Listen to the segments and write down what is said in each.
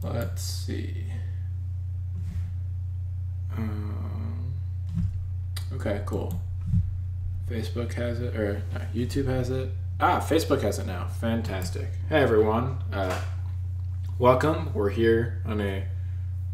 Let's see. Okay, cool. Facebook has it, or no, YouTube has it. Facebook has it now. Fantastic. Hey everyone. Welcome. We're here on a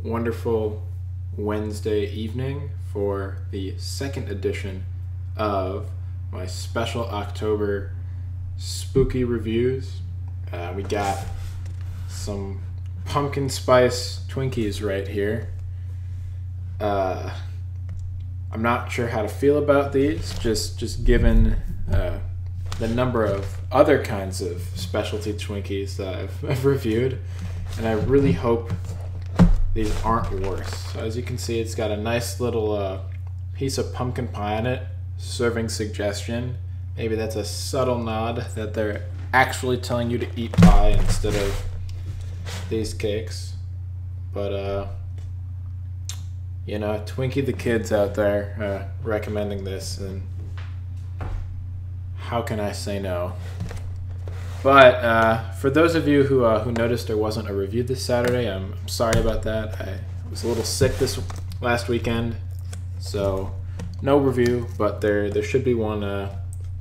wonderful Wednesday evening for the second edition of my special October spooky reviews. We got some Pumpkin Spice Twinkies right here. I'm not sure how to feel about these, just given the number of other kinds of specialty Twinkies that I've reviewed, and I really hope these aren't worse. So as you can see, it's got a nice little piece of pumpkin pie on it, serving suggestion. Maybe that's a subtle nod that they're actually telling you to eat pie instead of these cakes. But you know, Twinkie the kids out there recommending this, and how can I say no? But for those of you who noticed there wasn't a review this Saturday, I'm sorry about that. I was a little sick this last weekend, so no review. But there should be one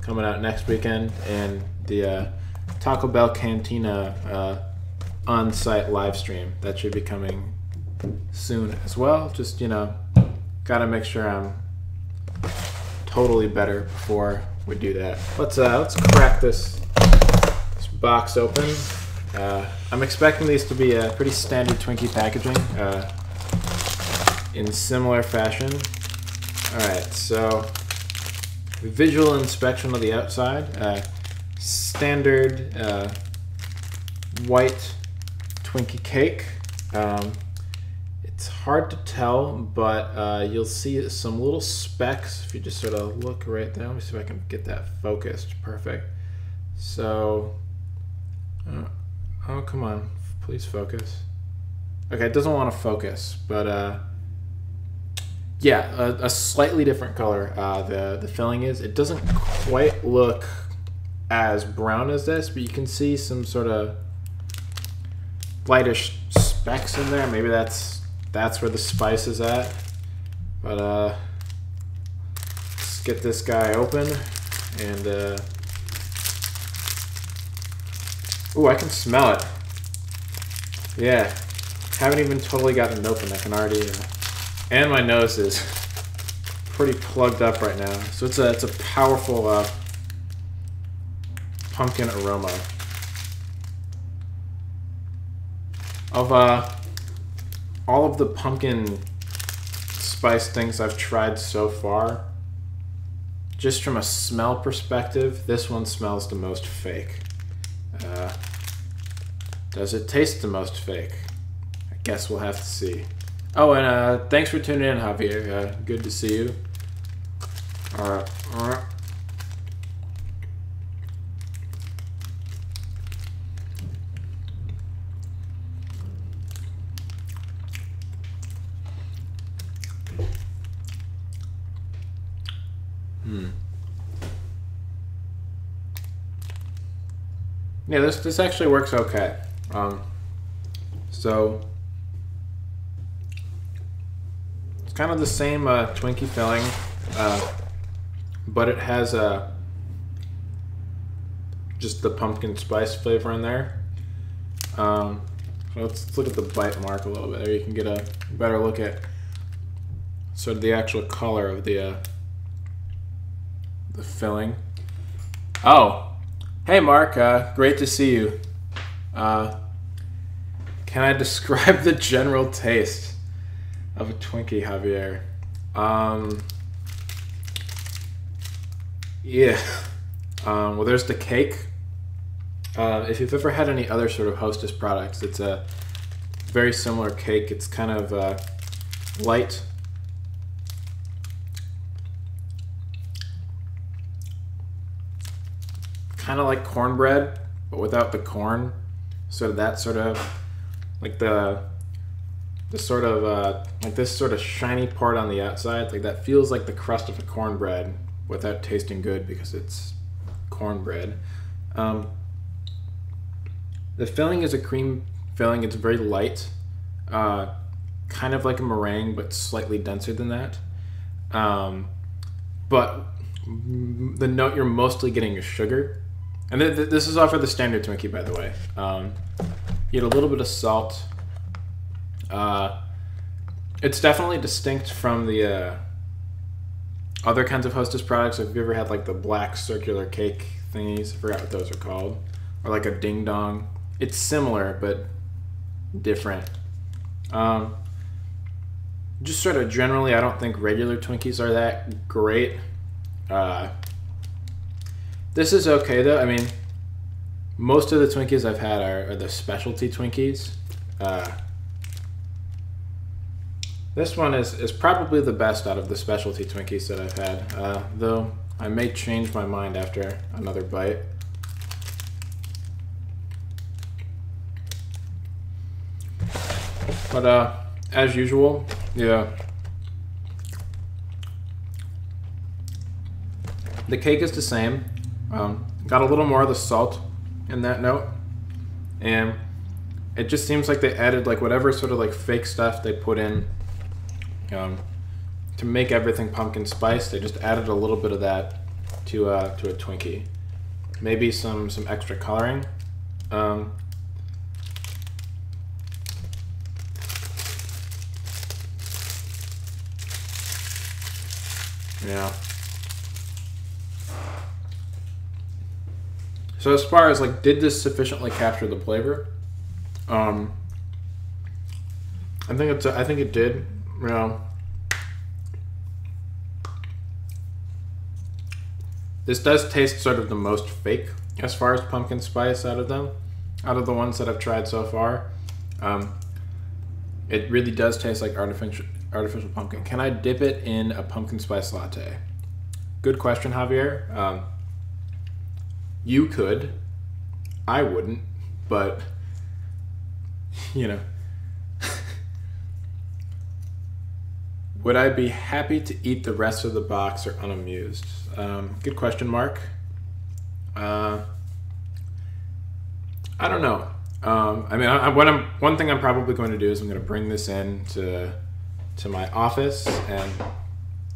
coming out next weekend, and the Taco Bell Cantina on-site live stream that should be coming soon as well. Just, you know, gotta make sure I'm totally better before we do that. Let's crack this box open. I'm expecting these to be a pretty standard Twinkie packaging in similar fashion. Alright, so visual inspection of the outside. Standard white Twinkie cake. It's hard to tell, but you'll see some little specks if you just sort of look right there. Let me see if I can get that focused. Perfect. So, oh, come on, please focus. Okay, it doesn't want to focus, but yeah, a slightly different color. The filling is. It doesn't quite look as brown as this, but you can see some sort of lightish specks in there. Maybe that's where the spice is at. But let's get this guy open, and ooh, I can smell it. Yeah, haven't even totally gotten it open. I can already, and my nose is pretty plugged up right now. So it's a powerful pumpkin aroma. Of all of the pumpkin spice things I've tried so far, just from a smell perspective, this one smells the most fake. Does it taste the most fake? I guess we'll have to see. Oh, and thanks for tuning in, Javier. Good to see you. Alright. Yeah, this actually works okay. So it's kind of the same Twinkie filling, but it has just the pumpkin spice flavor in there. So let's look at the bite mark a little bit. There you can get a better look at sort of the actual color of the filling. Oh, hey Mark, great to see you. Can I describe the general taste of a Twinkie, Javier? Yeah. Well, there's the cake. If you've ever had any other sort of Hostess products, it's a very similar cake. It's kind of light. Kind of like cornbread, but without the corn. Sort of that sort of, like the sort of, like this sort of shiny part on the outside. Like that feels like the crust of a cornbread without tasting good because it's cornbread. The filling is a cream filling. It's very light, kind of like a meringue, but slightly denser than that. But the note you're mostly getting is sugar. And this is all for the standard Twinkie, by the way. You get a little bit of salt. It's definitely distinct from the other kinds of Hostess products. Have you ever had like the black circular cake thingies? I forgot what those are called. Or like a ding dong. It's similar, but different. Just sort of generally, I don't think regular Twinkies are that great. This is okay though. I mean, most of the Twinkies I've had are the specialty Twinkies. This one is probably the best out of the specialty Twinkies that I've had, though I may change my mind after another bite. But as usual, yeah. The cake is the same. Got a little more of the salt in that note. And it just seems like they added like whatever sort of like fake stuff they put in to make everything pumpkin spice. They just added a little bit of that to a Twinkie. Maybe some extra coloring. Yeah. So as far as like, did this sufficiently capture the flavor? I think it did. You know, this does taste sort of the most fake as far as pumpkin spice out of them, out of the ones that I've tried so far. It really does taste like artificial pumpkin. Can I dip it in a pumpkin spice latte? Good question, Javier. You could. I wouldn't, but you know. Would I be happy to eat the rest of the box or unamused? Good question, Mark. I don't know. I mean, one thing I'm probably going to do is I'm going to bring this in to my office and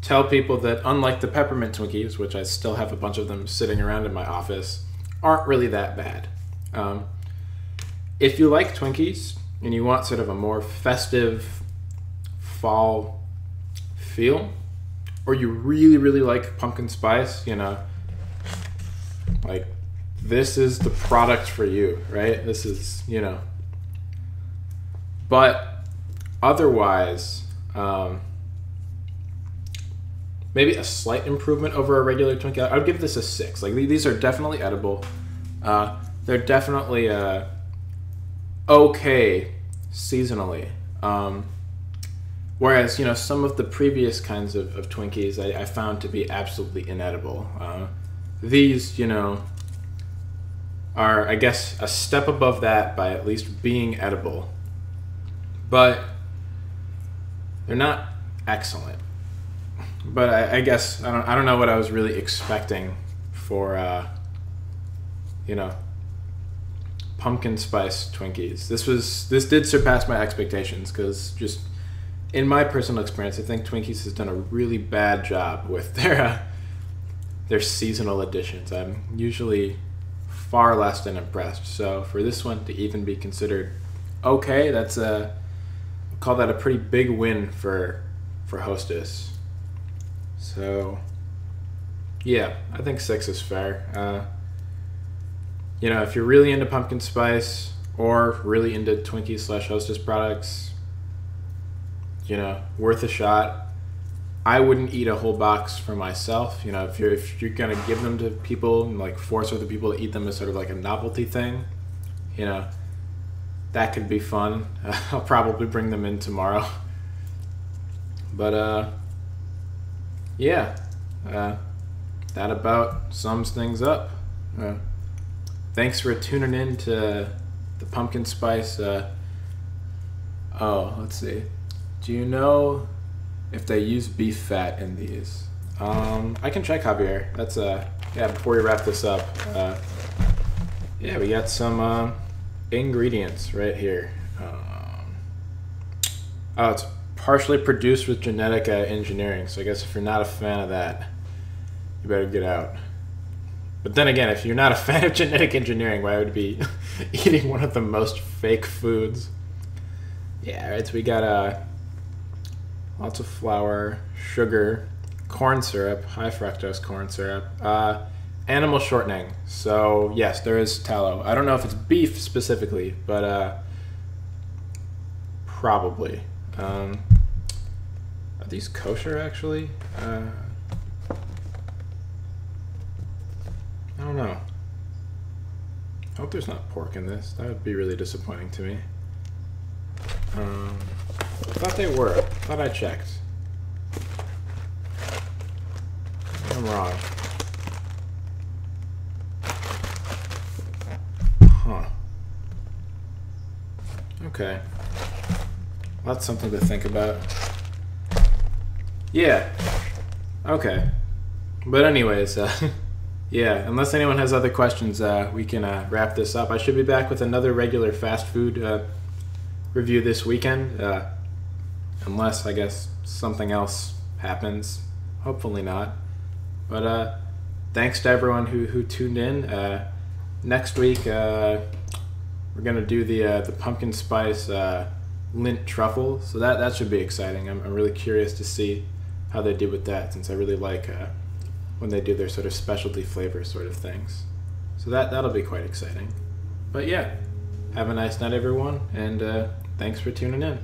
tell people that unlike the peppermint Twinkies, which I still have a bunch of them sitting around in my office, aren't really that bad. If you like Twinkies and you want sort of a more festive fall feel, or you really, really like pumpkin spice, you know, like this is the product for you, right? This is, you know, but otherwise, maybe a slight improvement over a regular Twinkie. I would give this a 6. Like these are definitely edible. They're definitely okay seasonally. Whereas, you know, some of the previous kinds of Twinkies I found to be absolutely inedible. These, you know, are, I guess, a step above that by at least being edible. But they're not excellent. But I guess, I don't know what I was really expecting for, you know, pumpkin spice Twinkies. This did surpass my expectations, because just in my personal experience, I think Twinkies has done a really bad job with their seasonal editions. I'm usually far less than impressed. So for this one to even be considered okay, that's I'll call that a pretty big win for Hostess. So yeah, I think 6 is fair. You know, if you're really into pumpkin spice or really into Twinkie/Hostess products, you know, worth a shot. I wouldn't eat a whole box for myself. You know, if you're gonna give them to people and like force other people to eat them as sort of like a novelty thing, you know, that could be fun. I'll probably bring them in tomorrow. But yeah, that about sums things up. Thanks for tuning in to the pumpkin spice. Oh, let's see. Do you know if they use beef fat in these? I can check, Javier. That's yeah, before we wrap this up. Yeah, we got some ingredients right here. Oh, it's partially produced with genetic engineering, so I guess if you're not a fan of that, you better get out. But then again, if you're not a fan of genetic engineering, why would you be eating one of the most fake foods? Yeah, alright, so we got lots of flour, sugar, corn syrup, high fructose corn syrup, animal shortening. So yes, there is tallow. I don't know if it's beef specifically, but probably. Are these kosher actually? I don't know. I hope there's not pork in this. That would be really disappointing to me. I thought they were. I thought I checked. I'm wrong. Huh. Okay. Well, that's something to think about. Yeah. Okay. But anyways, yeah, unless anyone has other questions, we can wrap this up. I should be back with another regular fast food review this weekend. Unless, I guess, something else happens. Hopefully not. But thanks to everyone who tuned in. Next week, we're going to do the pumpkin spice lint truffle. So that should be exciting. I'm really curious to see how they do with that, since I really like when they do their sort of specialty flavor sort of things. So that'll be quite exciting. But yeah, have a nice night, everyone, and thanks for tuning in.